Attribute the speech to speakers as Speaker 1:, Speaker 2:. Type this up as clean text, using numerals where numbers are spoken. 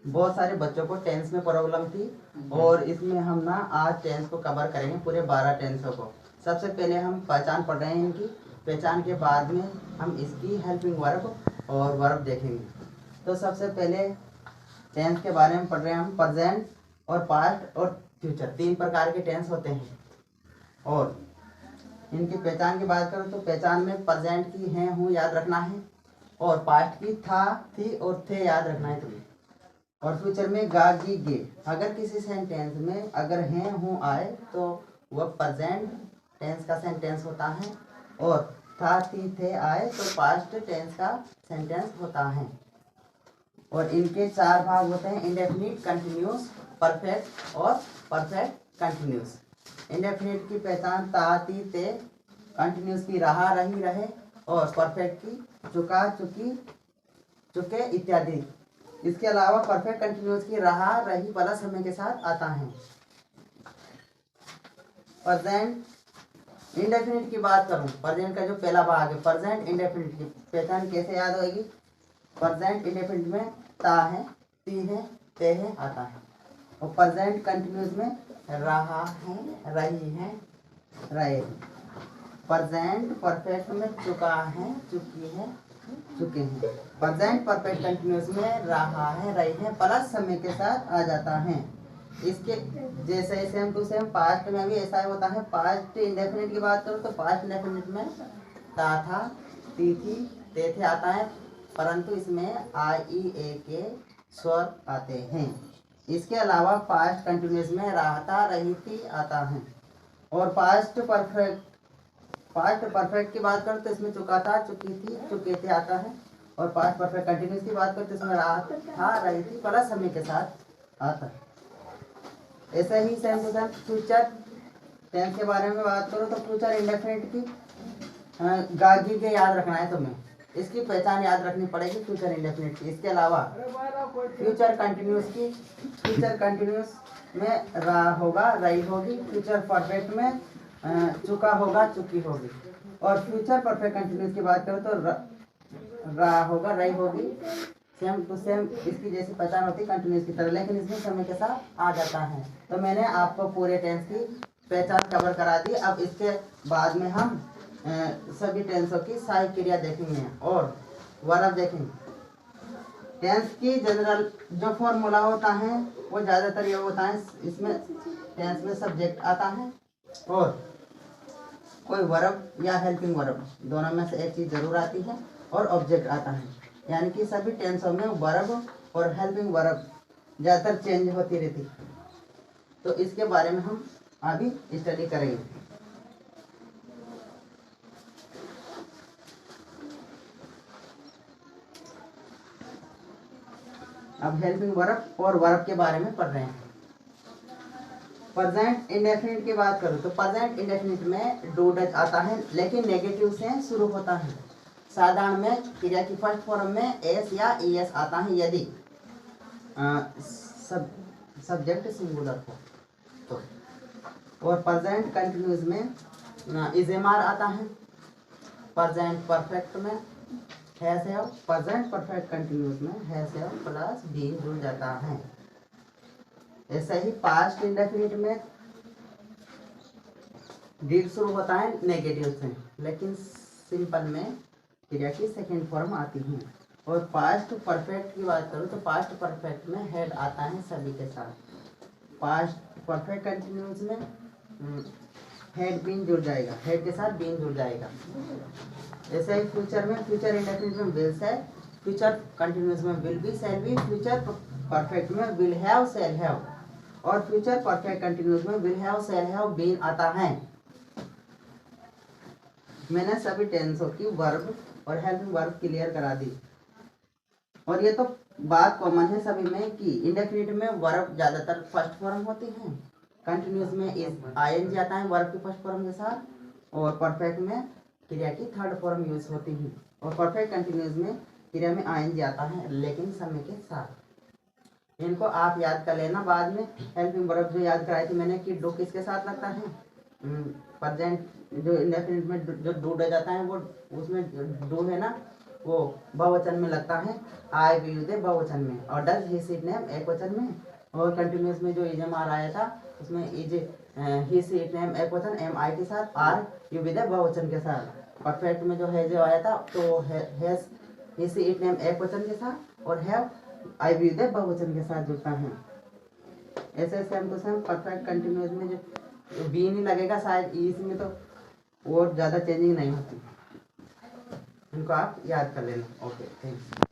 Speaker 1: बहुत सारे बच्चों को टेंस में प्रॉब्लम थी और इसमें हम ना आज टेंस को कवर करेंगे, पूरे 12 टेंसों को। सबसे पहले हम पहचान पढ़ रहे हैं इनकी पहचान, के बाद में हम इसकी हेल्पिंग वर्ब और वर्ब देखेंगे। तो सबसे पहले टेंस के बारे में पढ़ रहे हैं हम। प्रेजेंट और पास्ट और फ्यूचर 3 प्रकार के टेंस होते हैं और इनकी पहचान की बात करूँ तो पहचान में प्रेजेंट की हैं हूँ याद रखना है और पास्ट की था थी और थे याद रखना है तुम्हें। और फ्यूचर में गा गी गे। अगर किसी सेंटेंस में अगर हैं हूँ आए तो वह प्रेजेंट टेंस का सेंटेंस होता है और था थी थे आए तो पास्ट टेंस का सेंटेंस होता है। और इनके 4 भाग होते हैं, इंडेफिनिट, कंटिन्यूस, परफेक्ट और परफेक्ट कंटिन्यूस। इंडेफिनिट की पहचान ता ती ते, कंटिन्यूस की रहा रही रहे और परफेक्ट की चुका चुकी चुके इत्यादि। इसके अलावा परफेक्ट कंटिन्यूस की रहा रही प्लस समय के साथ आता है। प्रेजेंट इंडेफिनिट की बात करूं, प्रेजेंट का जो पहला भाग है प्रेजेंट इंडेफिनिट की पहचान कैसे याद होगी। प्रेजेंट इंडेफिनिट में ता है ती है ते है आता है और प्रेजेंट कंटिन्यूस में रहा है रही है रहे। प्रेजेंट परफेक्ट में चुका है चुकी है चुके हैं। प्रेजेंट परफेक्ट कंटिन्यूस में रहा है रही है प्लस समय के साथ आ जाता है। इसके जैसे सेम टू सेम पास्ट में भी ऐसा होता है। पास्ट इंडेफिनिट की बात करो तो पास्ट इंडेफिनिट में ता था ती थी ते थे आता है, परंतु इसमें आई ई ए के स्वर आते हैं। इसके अलावा पास्ट कंटिन्यूस में रहता रही थी आता है। और पास्ट परफेक्ट की बात करो तो इसमें चुका था चुकी थी चुके थे आता है। और पास्ट परफेक्ट कंटिन्यूस की बात करो तो इसमें रहा था रही थी प्लस समय के साथ आता है। ऐसे ही same to same future tense के बारे में बात करो तो फ्यूचर इंडेफिनिट की गागी के याद रखना है तुम्हें, इसकी पहचान याद रखनी पड़ेगी फ्यूचर इंडेफिनिट की। इसके अलावा फ्यूचर कंटिन्यूस में रहा होगा रही होगी, फ्यूचर परफेक्ट में चुका होगा चुकी होगी। और फ्यूचर परफेक्ट कंटिन्यूस की बात करो तो रहा होगा रही होगी, सेम टू सेम इसकी जैसी पहचान होती है कंटिन्यूस की तरह, लेकिन इसमें समय के साथ आ जाता है। तो मैंने आपको पूरे टेंस की पहचान कवर करा दी। अब इसके बाद में हम सभी टेंसों की सहायक क्रिया देखेंगे और वर्ब देखेंगे। टेंस की जनरल जो फॉर्मूला होता है वो ज़्यादातर ये होता है, इसमें टेंस में सब्जेक्ट आता है और कोई वर्ब या हेल्पिंग वर्ब दोनों में से एक चीज़ जरूर आती है और ऑब्जेक्ट आता है। यानी कि सभी टेंसों में वर्ब और हेल्पिंग वर्ब ज़्यादातर चेंज होती रहती। तो इसके बारे में हम अभी स्टडी करेंगे। अब हेल्पिंग वर्ब और वर्ब के बारे में पढ़ रहे हैं। प्रेजेंट इंडेफिनिट की बात करूं तो प्रेजेंट इंडेफिनिट में डू डज आता है लेकिन नेगेटिव से शुरू होता है। साधारण में क्रिया की फर्स्ट फॉर्म में एस या ईएस आता है यदि सब्जेक्ट सिंगुलर हो तो। और प्रेजेंट कंटिन्यूस में इजेमार आता है। प्रेजेंट परफेक्ट में has have, present perfect continuous में हैज हैव प्लस बीइंग जुड़ जाता है। ऐसे ही पास्ट इंडेफिनिट में डिड शुरू होता है नेगेटिव से, लेकिन सिंपल में क्रिया की सेकेंड फॉर्म आती है। और पास्ट परफेक्ट की बात करूँ तो पास्ट परफेक्ट में हैड आता है सभी के साथ। पास्ट परफेक्ट कंटिन्यूस में हैड बीन जुड़ जाएगा, हैड के साथ बीन जुड़ जाएगा। ऐसे ही फ्यूचर में फ्यूचर इंडेफिनिट में विल से, फ्यूचर कंटिन्यूस में will be shall be, future perfect में विल हैव शैल हैव और फ्यूचर परफेक्ट कंटिन्यूस में will have shall have been आता है। मैंने सभी टेंसों की वर्ब और हेल्पिंग वर्ब क्लियर करा दी। और ये तो बात कॉमन है सभी में कि इंडेफिनिट में वर्ब ज़्यादातर फर्स्ट फॉर्म होती है, कंटिन्यूस में इज आईएनजी आता है वर्ब की फर्स्ट फॉर्म के साथ और परफेक्ट में क्रिया की थर्ड फॉर्म यूज होती है और परफेक्ट कंटिन्यूस में क्रिया में आईएनजी आता है लेकिन समय के साथ। इनको आप याद कर लेना बाद में। हेल्पिंग वर्ब जो याद कराई थी मैंने कि डू किसके साथ लगता है, प्रेजेंट जो इंडेफिनिट में जो डू डे जाता है वो उसमें डू है ना, वो बहुवचन में लगता है, आई वी यू दे बहुवचन में, और does he she it name एक वचन में, और कंटिन्यूस में जो इजमार आया था उसमें is he she it name एक वचन एम आई के साथ, आर यू वी दे बहुवचन के साथ। परफेक्ट में जो है जो आया था तो has he she it name एक वचन के साथ और have I we you they बहुवचन के साथ जुड़ता है। ऐसे same to same perfect continuous में जो बी नहीं लगेगा शायद इसमें तो और ज़्यादा चेंजिंग नहीं होती, इनको आप याद कर लेना। Okay, thanks.